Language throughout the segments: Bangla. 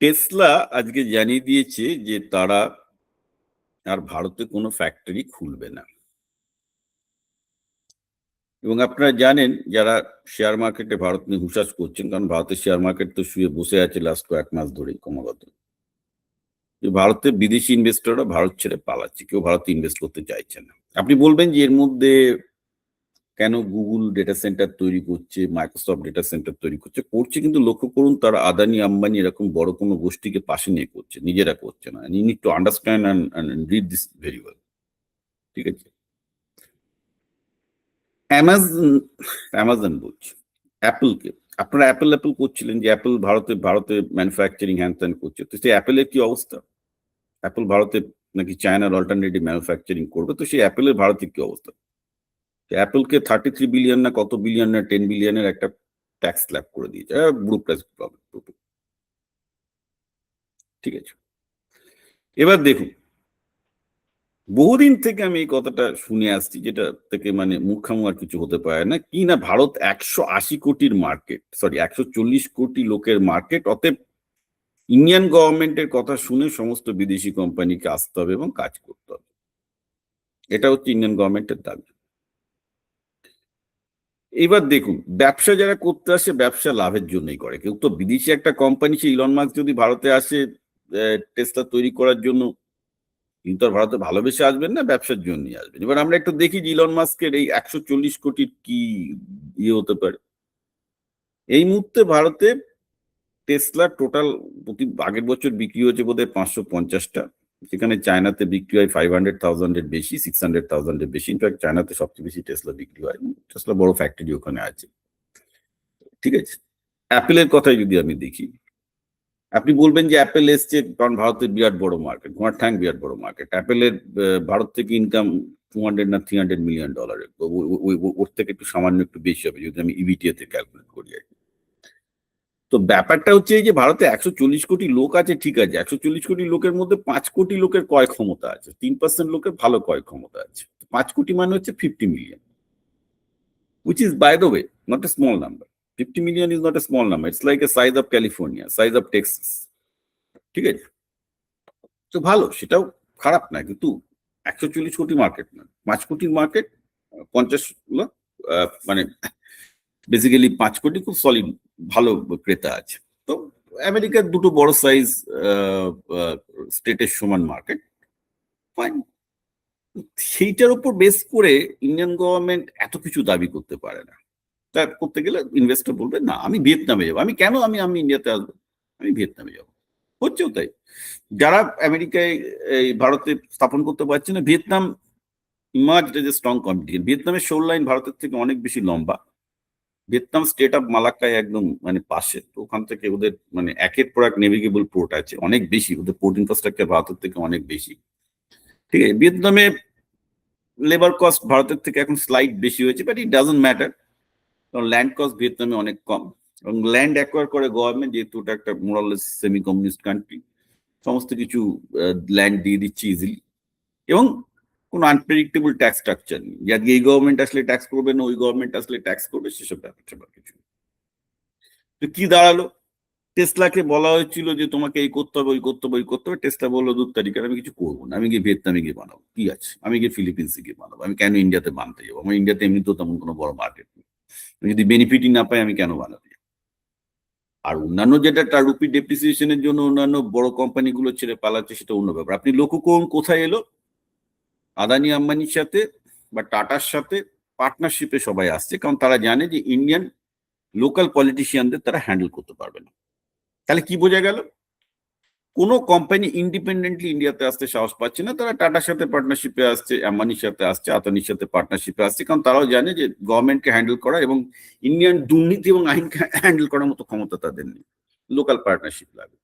টেসলা আজকে জানিয়ে দিয়েছে যে তারা আর ভারতে কোনো ফ্যাক্টরি খুলবে না। এবং আপনারা জানেন যারা শেয়ার মার্কেটে ভারত নিয়ে হুঁশাস করছেন, কারণ ভারতের শেয়ার মার্কেট তো শুয়ে বসে আছে লাস্ট কয়েক মাস ধরেই ক্রমাগত। যে ভারতে বিদেশি ইনভেস্টররা ভারত ছেড়ে পালাচ্ছে, কেউ ভারতে ইনভেস্ট করতে চাইছে না। আপনি বলবেন যে এর মধ্যে কেন গুগল ডেটা সেন্টার তৈরি করছে, মাইক্রোসফট ডেটা সেন্টার তৈরি করছে, করছে, কিন্তু লক্ষ্য করুন তারা আদানি আম্বানি এরকম বড় কোনো গোষ্ঠীকে পাশে নিয়ে করছে, নিজেরা করছে না। You need to understand and read this very well. ঠিক আছে? অ্যামাজন অ্যামাজন বলছি, অ্যাপলকে। আপনারা অ্যাপল অ্যাপল করছিলেন যে অ্যাপল ভারতে ভারতে ম্যানুফ্যাকচারিং হ্যান ত্যান করছে, তো সেই অ্যাপেলের কি অবস্থা? অ্যাপল ভারতে নাকি চায়নার অল্টারনেটিভ ম্যানুফ্যাকচারিং করবে, তো সেই অ্যাপেলের ভারতের কি অবস্থা? অ্যাপলকে 33 বিলিয়ন না কত বিলিয়ন না 10 বিলিয়নের একটা ট্যাক্স স্ল্যাব করে দিয়েছে। Group problem. ঠিক আছে, এবার দেখুন, বহুদিন থেকে আমি এই কথাটা শুনে আসছি, যেটা থেকে মানে মূর্খামু আর কিছু হতে পারে না, কি না ভারত 180 কোটির মার্কেট, সরি 140 কোটি লোকের মার্কেট, অতএব ইন্ডিয়ান গভর্নমেন্টের কথা শুনে সমস্ত বিদেশি কোম্পানিকে আসতে হবে এবং কাজ করতে হবে। এটা হচ্ছে ইন্ডিয়ান গভর্নমেন্টের দাবি। এবার দেখুন, ব্যবসা যারা করতে আসে ব্যবসা লাভের জন্যই করে। কেউ তো বিদেশি একটা কোম্পানি, সে ইলন মাস্ক যদি ভারতে আসে টেসলা তৈরি করার জন্য, কিন্তু আর ভারতে ভালোবেসে আসবেন না, ব্যবসার জন্যই আসবেন। এবার আমরা একটু দেখি যে ইলন মাস্কের এই 140 কোটির কি ইয়ে হতে পারে। এই মুহূর্তে ভারতে টেসলা টোটাল প্রতি আগের বছর বিক্রি হয়েছে বোধহয় 550টা, সেখানে চায়নাতে বিক্রি হয় 500,000-এর বেশি, 600,000-এর বেশি। ইনফ্যাক্ট চায়নাতে সবচেয়ে বেশি টেসলা বিক্রি হয়, টেসলা বড় ফ্যাক্টরি ওখানে আছে। ঠিক আছে, অ্যাপেলের কথাই যদি আমি দেখি, আপনি বলবেন যে অ্যাপেল এসছে কারণ ভারতের বিরাট বড় মার্কেট, তোমার ঠ্যাং বিরাট বড় মার্কেট। অ্যাপেলের ভারত থেকে ইনকাম 200 না $300 মিলিয়ন, ওর থেকে একটু সামান্য একটু বেশি হবে যদি আমি ইবিটিএ তে ক্যালকুলেট করি আর কি। তো ব্যাপারটা হচ্ছে এই যে ভারতে 140 কোটি লোক আছে, ঠিক আছে, 140 কোটি লোকের মধ্যে 5 কোটি লোকের ক্রয় ক্ষমতা আছে, 3% লোকের ভালো ক্রয় ক্ষমতা আছে। 5 কোটি মানে হচ্ছে 50 million, which is by the way not a small number. 50 million is not a small number. It's like a size of California, size of Texas. ঠিক আছে, তো ভালো, সেটাও খারাপ না, কিন্তু 140 কোটি মার্কেট না, 5 কোটির মার্কেট, 50 লাখ, মানে বেসিক্যালি 5 কোটি খুব সলিড ভালো ক্রেতা আছে। তো আমেরিকার দুটো বড় সাইজ স্টেটের সমান মার্কেট, ফাইন। সেইটার উপর বেস করে ইন্ডিয়ান গভর্নমেন্ট এত কিছু দাবি করতে পারে না। তা করতে গেলে ইনভেস্টর বলবে না আমি ভিয়েতনামে যাবো, আমি কেন আমি আমি ইন্ডিয়াতে আসবো, আমি ভিয়েতনামে যাবো। হচ্ছেও তাই। যারা আমেরিকায় এই ভারতে স্থাপন করতে পারছে না, Vietnam emerged as a strong competition. ভিয়েতনামের শোর লাইন ভারতের থেকে অনেক বেশি লম্বা। ভিয়েতনাম স্টেট অফ মালাক্কায় একদম মানে পাশে, তো ওখান থেকে ওদের মানে একের পর এক নেভিগেবল পোর্ট আছে অনেক বেশি, ওদের পোর্ট ইনফ্রাস্ট্রাকচার ভারতের থেকে অনেক বেশি। ঠিক আছে, ভিয়েতনামে লেবার কস্ট ভারতের থেকে এখন স্লাইড বেশি হয়েছে, বাট ইট ডাজন্ট ম্যাটার, কারণ ল্যান্ড কস্ট ভিয়েতনামে অনেক কম, এবং ল্যান্ড অ্যাকোয়ার করে গভর্নমেন্ট, যেহেতু ওটা একটা মোরাললেস সেমি কমিউনিস্ট কান্ট্রি, সমস্ত কিছু ল্যান্ড দিয়ে দিচ্ছে ইজিলি, এবং কোনো আনপ্রেডিক্টেবল ট্যাক্স স্ট্রাকচার নেই, যে আজকে এই গভর্নমেন্ট আসলে ট্যাক্স করবে না, ওই গভর্নমেন্ট আসলে ট্যাক্স করবে, সেসব ব্যাপার কিছু। তো কি দাঁড়ালো, টেসলাকে বলা হয়েছিল যে তোমাকে এই করতে হবে, ওই করতে হবে, ওই করতে হবে। টেসলা বললো 2 তারিখে আমি কিছু করবো না, আমি গিয়ে ভিয়েতনামে গিয়ে বানাবো, কি আছে, আমি গিয়ে ফিলিপিন্সে গিয়ে বানাবো, আমি কেন ইন্ডিয়াতে বানাতে যাবো, আমার ইন্ডিয়াতে এমনিতেও তেমন কোনো বড় মার্কেট নেই, আমি যদি বেনিফিটই না পাই আমি কেন বানাতে যাবো। আর অন্যান্য যেটা রুপি ডেপ্রিসিয়েশনের জন্য অন্যান্য বড় কোম্পানিগুলো ছেড়ে পালাচ্ছে, সেটা অন্য ব্যাপার। আপনি লক্ষ্য করুন কোথায় এলো, আদানি আম্বানির সাথে বা টাটার সাথে পার্টনারশিপে সবাই আসছে, কারণ তারা জানে যে ইন্ডিয়ান লোকাল পলিটিশিয়ানদের তারা হ্যান্ডেল করতে পারবে না। তাহলে কি বোঝা গেল, কোনো কোম্পানি ইন্ডিপেন্ডেন্টলি ইন্ডিয়াতে আসতে সাহস পাচ্ছে না, তারা টাটার সাথে পার্টনারশিপে আসছে, আম্বানির সাথে আসছে, আদানির সাথে পার্টনারশিপে আসছে, কারণ তারাও জানে যে গভর্নমেন্টকে হ্যান্ডেল করা এবং ইন্ডিয়ান দুর্নীতি এবং আইনকে হ্যান্ডেল করার মতো ক্ষমতা তাদের নেই, লোকাল পার্টনারশিপ লাগে।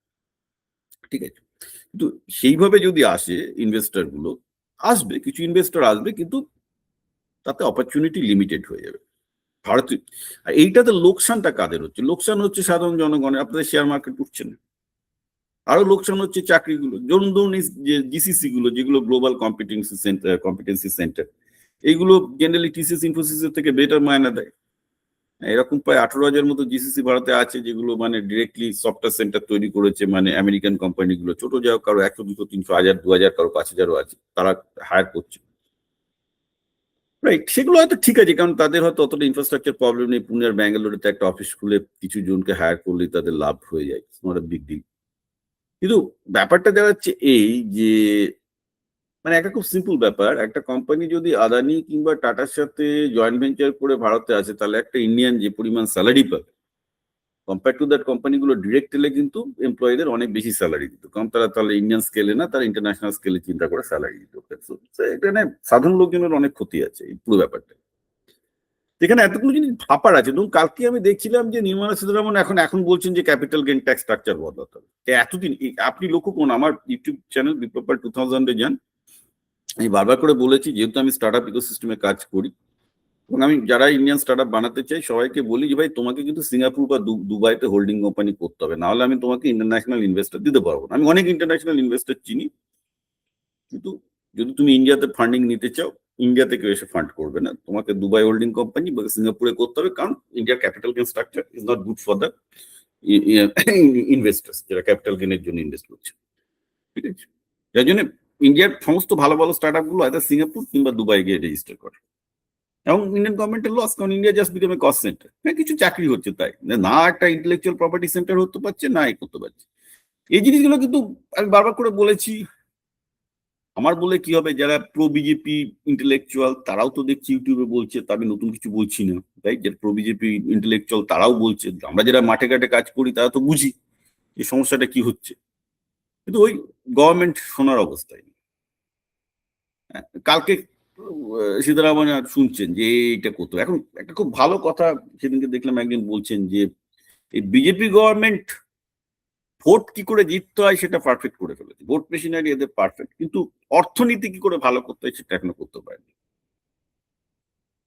ঠিক আছে, কিন্তু সেইভাবে যদি আসে ইনভেস্টর গুলো, আসবে কিছু ইনভেস্টর আসবে, কিন্তু তাতে অপরচুনিটি লিমিটেড হয়ে যাবে ভারতে। আর এইটাতে লোকসানটা কাদের হচ্ছে, লোকসান হচ্ছে সাধারণ জনগণের, আপনাদের শেয়ার মার্কেট উঠছে না, আরো লোকসান হচ্ছে চাকরিগুলো। ধরুন ধরুন যে জিসিসি গুলো, যেগুলো গ্লোবাল কম্পিটেন্সি সেন্টার, এইগুলো জেনারেলি টিসিএস ইনফোসিসের থেকে বেটার মায়না দেয়, এরকম প্রায় 18,000 মতো জিসিসি ভারতে আছে, যেগুলো মানে ডিরেক্টলি সফটওয়্যার সেন্টার তৈরি করেছে, মানে আমেরিকান কোম্পানিগুলো, ছোট যাও, কারো 100, 200, 300, 1000, 2000, কারো 5000ও আছে, তারা হায়ার করছে। রাইট, সেগুলো হয়তো ঠিক আছে, কারণ তাদের হয়তো অতটা ইনফ্রাস্ট্রাকচার প্রবলেম নেই। পুনে আর ব্যাঙ্গালোরে একটা অফিস খুলে কিছু জনকে হায়ার করলেই তাদের লাভ হয়ে যায়, নট আ বিগ ডিল। কিন্তু ব্যাপারটা দাঁড়াচ্ছে এই যে, মানে একটা খুব সিম্পল ব্যাপার, একটা কোম্পানি যদি আদানি কিংবা টাটার সাথে জয়েন্ট ভেঞ্চার করে ভারতে আসে, তাহলে একটা ইন্ডিয়ান যে পরিমাণ স্যালারি পাবে, কম্পেয়ার টু দ্যাট কোম্পানিগুলো ডিরেক্ট এলে কিন্তু এমপ্লয়ীদের অনেক বেশি স্যালারি দিত, কারণ তারা তাহলে ইন্ডিয়ান স্কেলে না, তারা ইন্টারন্যাশনাল স্কেলে চিন্তা করে স্যালারি দিত। So, এখানে সাধারণ লোকজনের অনেক ক্ষতি আছে এই পুরো ব্যাপারটা। এখানে এতগুলো জিনিস ভাপার আছে। ধরুন কালকে আমি দেখছিলাম যে নির্মলা সীতারামন এখন এখন বলছেন যে ক্যাপিটাল গেইন ট্যাক্স স্ট্রাকচার বদলাতে হবে। এতদিন আপনি লক্ষ্য করুন, আমার ইউটিউব চ্যানেল বিপ্লব পাল 2000-এ যান, আমি বারবার করে বলেছি, যেহেতু আমি স্টার্ট আপ ইকোসিস্টেমে কাজ করি এবং আমি যারা ইন্ডিয়ান স্টার্ট আপ বানাতে চাই সবাইকে বলি যে ভাই, তোমাকে কিন্তু সিঙ্গাপুর বা দুবাইতে হোল্ডিং কোম্পানি করতে হবে, নাহলে আমি তোমাকে ইন্টারন্যাশনাল ইনভেস্টর দিতে পারবো না। আমি অনেক ইন্টারন্যাশনাল ইনভেস্টর চিনি, কিন্তু যদি তুমি ইন্ডিয়াতে ফান্ডিং নিতে চাও, ইন্ডিয়াতে কেউ এসে ফান্ড করবে না, তোমাকে দুবাই হোল্ডিং কোম্পানি বা সিঙ্গাপুরে করতে হবে, কারণ ইন্ডিয়ার capital gain structure is not good for the investors যারা ক্যাপিটাল গেনের জন্য ইনভেস্ট করছে। ঠিক আছে, যার জন্য ইন্ডিয়ার সমস্ত ভালো ভালো স্টার্ট আপ গুলো হয়তো সিঙ্গাপুর কিংবা দুবাই গিয়ে রেজিস্টার করে, এবং ইন্ডিয়ান গভর্নমেন্টের লস, কারণ India just become a cost centre. হ্যাঁ, কিছু চাকরি হচ্ছে তাই না, একটা ইন্টেলেকচুয়াল প্রপার্টি সেন্টার হতে পারছে না, এই করতে পারছে। এই জিনিসগুলো কিন্তু আমি বারবার করে বলেছি। আমার বলে কি হবে, যারা প্রো বিজেপি ইন্টেলেকচুয়াল তারাও তো দেখছি ইউটিউবে বলছে, তা আমি নতুন কিছু বলছি না, তাই যারা প্রো বিজেপি ইন্টেলেকচুয়াল তারাও বলছে। আমরা যারা মাঠে ঘাটে কাজ করি তারা তো বুঝি এই সমস্যাটা কি হচ্ছে, কিন্তু ওই গভর্নমেন্ট শোনার অবস্থায় নেই। হ্যাঁ, কালকে সীতারামন শুনছেন যে এইটা করতো। এখন একটা খুব ভালো কথা সেদিনকে দেখলাম, একজন বলছেন যে এই বিজেপি গভর্নমেন্ট ভোট কি করে জিততে হয় সেটা পারফেক্ট করে ফেলেছে, ভোট মেশিনারি এদের পারফেক্ট, কিন্তু অর্থনীতি কি করে ভালো করতে হয় সেটা এখনো করতে পারেনি।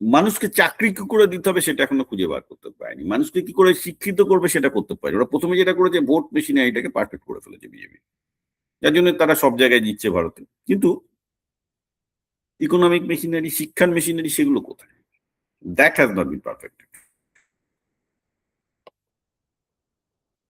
মানুষকে চাকরি কি করে দিতে হবে সেটা এখনো খুঁজে বার করতে পারেনি, মানুষকে কি করে শিক্ষিত করবে সেটা করতে পারে। ওরা প্রথমে যেটা করেছে, ভোট মেশিনারিটাকে পারফেক্ট করে ফেলেছে বিজেপি, যার জন্য তারা সব জায়গায় জিতছে ভারতে। কিন্তু ইকোনমিক মেশিনারি, শিক্ষার মেশিনারি, সেগুলো কোথায়? That has not been perfect.